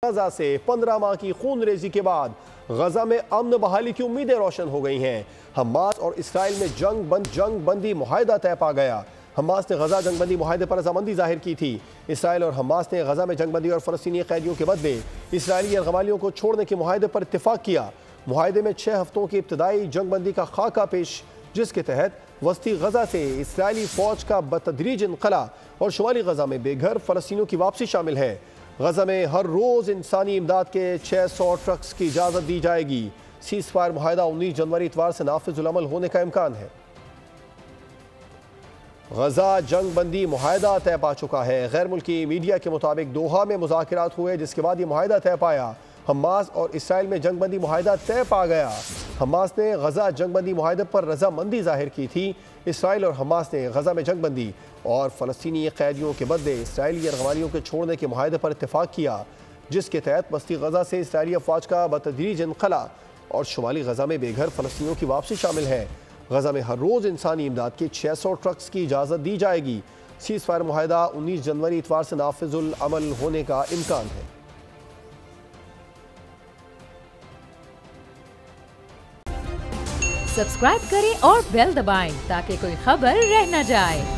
गजा से 15 माह की खून रेजी के बाद गजा में अमन बहाली की उम्मीदें रोशन हो गई हैं। हमास और इसराइल में जंग बंदी मुआहदा तय पा गया। हमास ने गजा जंग बंदी मुआहदे पर रजामंदी जाहिर की थी। इसराइल और हमास ने गजा में जंग बंदी और फ़लस्तीनी कैदियों के बदले इसराइली अरगमालियों को छोड़ने के मुआहदे पर इत्तेफाक किया। मुआहदे में 6 हफ्तों की इब्तदाई जंग बंदी का खाका पेश, जिसके तहत वस्ती गजा से इसराइली फ़ौज का बतदरीज इनखला और शुमाली गजा में बेघर फ़लस्तीनियों की वापसी शामिल है। गजा में हर रोज़ इंसानी इमदाद के 600 ट्रक्स की इजाज़त दी जाएगी। सीज़ फायर मुआहदा 19 जनवरी इतवार से नाफिजुल अमल होने का इम्कान है। गजा जंग बंदी मुआहदा तय पा चुका है। गैर मुल्की मीडिया के मुताबिक दोहा में मुज़ाकरात हुए, जिसके बाद ये मुआहदा तय पाया। हमास और इसराइल में जंग बंदी मुआहदा तय पा गया। हमास ने गजा जंग बंदी मुआहदे पर रजामंदी जाहिर की थी। इसराइल और हमास ने गजा में जंग बंदी और फ़लस्तीनी कैदियों के बदले इसराइली अरगमालियों के छोड़ने के मुआहदे पर इत्तेफाक किया, जिसके तहत वस्ती गजा से इसराइली अफवाज का बतदरीज इनखला और शुमाली गजा में बेघर फ़लस्तीनियों की वापसी शामिल है। गजा में हर रोज़ इंसानी इमदाद के 600 ट्रक्स की इजाज़त दी जाएगी। सीज़ फायर मुआहदा 19 जनवरी इतवार से नाफिजुल अमल होने का इम्कान है। सब्सक्राइब करें और बेल दबाएं ताकि कोई खबर रह न जाए।